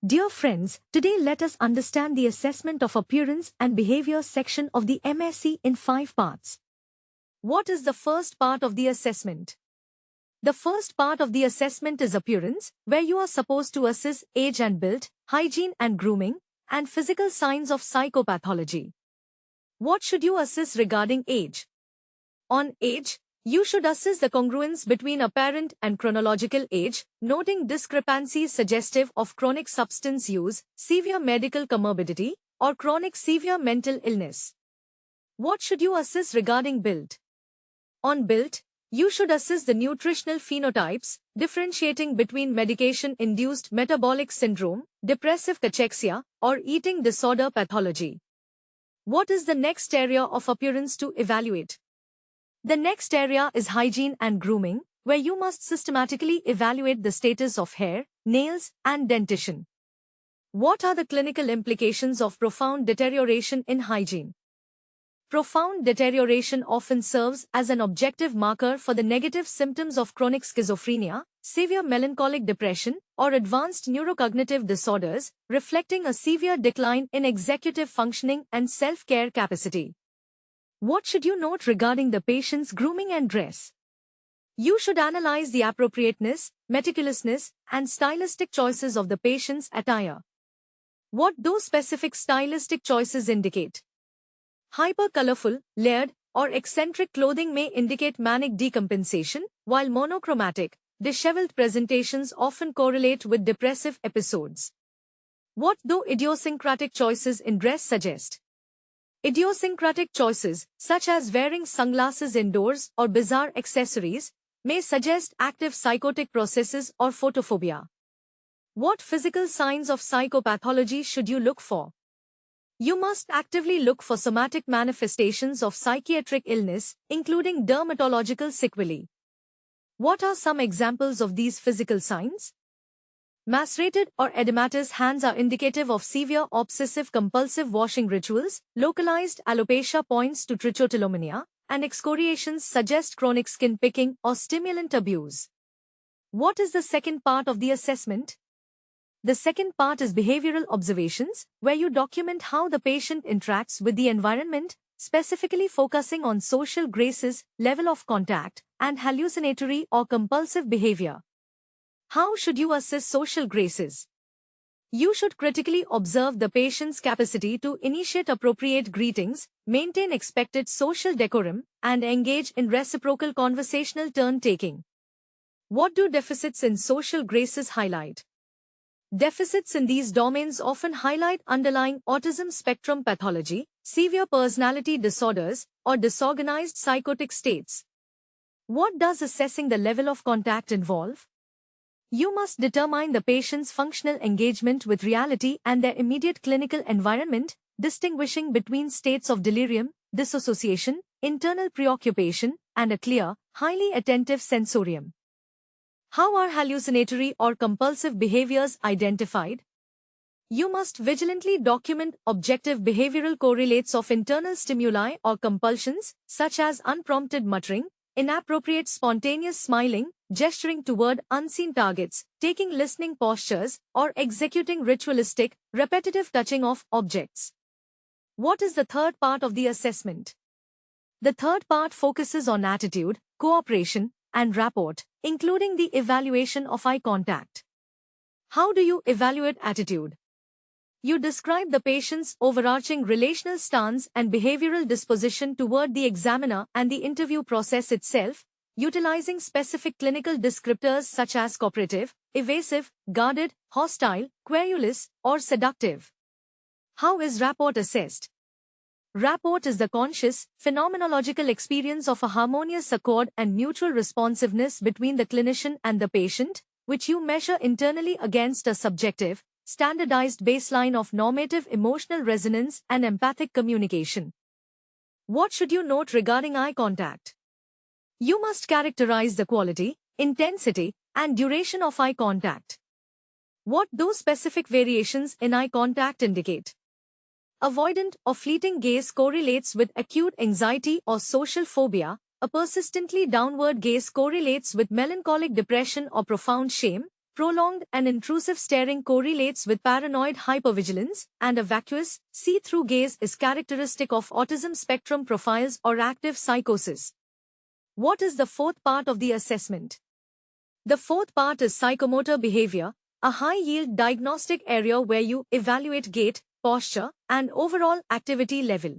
Dear friends, today let us understand the assessment of appearance and behavior section of the MSc in 5 parts. What is the first part of the assessment? The first part of the assessment is appearance, where you are supposed to assess age and build, hygiene and grooming, and physical signs of psychopathology. What should you assess regarding age? On age, you should assess the congruence between apparent and chronological age, noting discrepancies suggestive of chronic substance use, severe medical comorbidity, or chronic severe mental illness. What should you assess regarding build? On build, you should assess the nutritional phenotypes, differentiating between medication-induced metabolic syndrome, depressive cachexia, or eating disorder pathology. What is the next area of appearance to evaluate? The next area is hygiene and grooming, where you must systematically evaluate the status of hair, nails, and dentition. What are the clinical implications of profound deterioration in hygiene? Profound deterioration often serves as an objective marker for the negative symptoms of chronic schizophrenia, severe melancholic depression, or advanced neurocognitive disorders, reflecting a severe decline in executive functioning and self-care capacity. What should you note regarding the patient's grooming and dress? You should analyze the appropriateness, meticulousness, and stylistic choices of the patient's attire. What those specific stylistic choices indicate? Hyper-colorful, layered, or eccentric clothing may indicate manic decompensation, while monochromatic, disheveled presentations often correlate with depressive episodes. What do idiosyncratic choices in dress suggest? Idiosyncratic choices, such as wearing sunglasses indoors or bizarre accessories, may suggest active psychotic processes or photophobia. What physical signs of psychopathology should you look for? You must actively look for somatic manifestations of psychiatric illness, including dermatological sequelae. What are some examples of these physical signs? Macerated or edematous hands are indicative of severe obsessive-compulsive washing rituals, localized alopecia points to trichotillomania, and excoriations suggest chronic skin picking or stimulant abuse. What is the second part of the assessment? The second part is behavioral observations, where you document how the patient interacts with the environment, specifically focusing on social graces, level of contact, and hallucinatory or compulsive behavior. How should you assess social graces? You should critically observe the patient's capacity to initiate appropriate greetings, maintain expected social decorum, and engage in reciprocal conversational turn-taking. What do deficits in social graces highlight? Deficits in these domains often highlight underlying autism spectrum pathology, severe personality disorders, or disorganized psychotic states. What does assessing the level of contact involve? You must determine the patient's functional engagement with reality and their immediate clinical environment, distinguishing between states of delirium, dissociation, internal preoccupation, and a clear, highly attentive sensorium. How are hallucinatory or compulsive behaviors identified? You must vigilantly document objective behavioral correlates of internal stimuli or compulsions, such as unprompted muttering, inappropriate spontaneous smiling, gesturing toward unseen targets, taking listening postures, or executing ritualistic, repetitive touching of objects. What is the third part of the assessment? The third part focuses on attitude, cooperation, and rapport, including the evaluation of eye contact. How do you evaluate attitude? You describe the patient's overarching relational stance and behavioral disposition toward the examiner and the interview process itself, utilizing specific clinical descriptors such as cooperative, evasive, guarded, hostile, querulous, or seductive. How is rapport assessed? Rapport is the conscious, phenomenological experience of a harmonious accord and mutual responsiveness between the clinician and the patient, which you measure internally against a subjective, standardized baseline of normative emotional resonance and empathic communication. What should you note regarding eye contact? You must characterize the quality, intensity, and duration of eye contact. What those specific variations in eye contact indicate? Avoidant or fleeting gaze correlates with acute anxiety or social phobia. A persistently downward gaze correlates with melancholic depression or profound shame. Prolonged and intrusive staring correlates with paranoid hypervigilance, and a vacuous, see-through gaze is characteristic of autism spectrum profiles or active psychosis. What is the fourth part of the assessment? The fourth part is psychomotor behavior, a high-yield diagnostic area where you evaluate gait, posture, and overall activity level.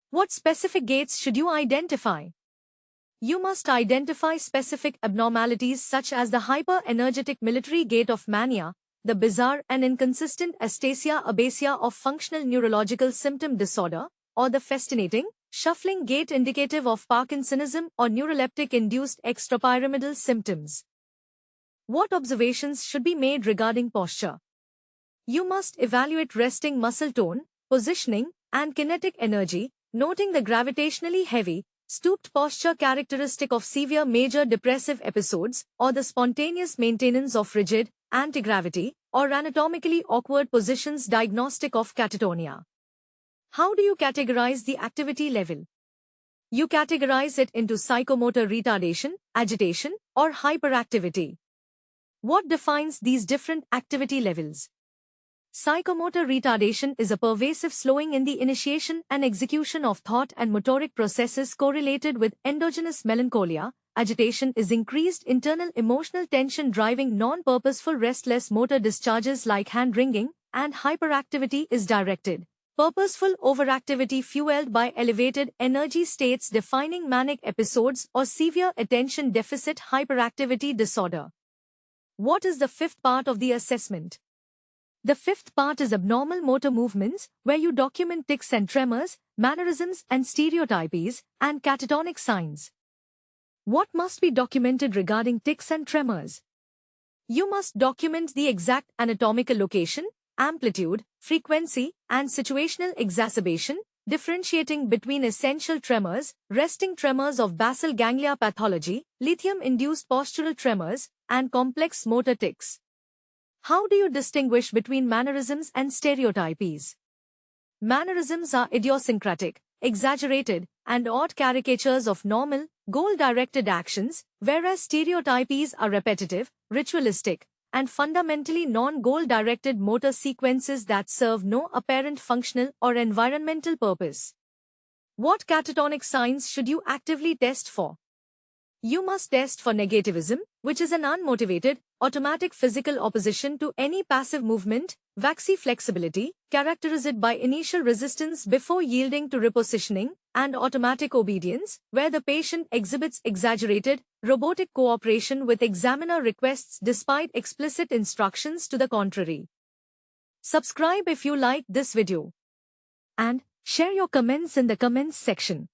What specific gaits should you identify? You must identify specific abnormalities such as the hyper-energetic military gait of mania, the bizarre and inconsistent astasia-abasia of functional neurological symptom disorder, or the fascinating, shuffling gait indicative of Parkinsonism or neuroleptic-induced extrapyramidal symptoms. What observations should be made regarding posture? You must evaluate resting muscle tone, positioning, and kinetic energy, noting the gravitationally heavy, stooped posture characteristic of severe major depressive episodes, or the spontaneous maintenance of rigid, anti-gravity, or anatomically awkward positions diagnostic of catatonia. How do you categorize the activity level? You categorize it into psychomotor retardation, agitation, or hyperactivity. What defines these different activity levels? Psychomotor retardation is a pervasive slowing in the initiation and execution of thought and motoric processes correlated with endogenous melancholia. Agitation is increased internal emotional tension driving non-purposeful restless motor discharges like hand-wringing, and hyperactivity is directed, purposeful overactivity fueled by elevated energy states defining manic episodes or severe attention deficit hyperactivity disorder. What is the fifth part of the assessment? The fifth part is abnormal motor movements, where you document tics and tremors, mannerisms and stereotypies, and catatonic signs. What must be documented regarding tics and tremors? You must document the exact anatomical location, amplitude, frequency, and situational exacerbation, differentiating between essential tremors, resting tremors of basal ganglia pathology, lithium-induced postural tremors, and complex motor tics. How do you distinguish between mannerisms and stereotypies? Mannerisms are idiosyncratic, exaggerated, and odd caricatures of normal, goal-directed actions, whereas stereotypies are repetitive, ritualistic, and fundamentally non-goal-directed motor sequences that serve no apparent functional or environmental purpose. What catatonic signs should you actively test for? You must test for negativism, which is an unmotivated, automatic physical opposition to any passive movement, waxy-flexibility, characterized by initial resistance before yielding to repositioning, and automatic obedience, where the patient exhibits exaggerated, robotic cooperation with examiner requests despite explicit instructions to the contrary. Subscribe if you like this video. And share your comments in the comments section.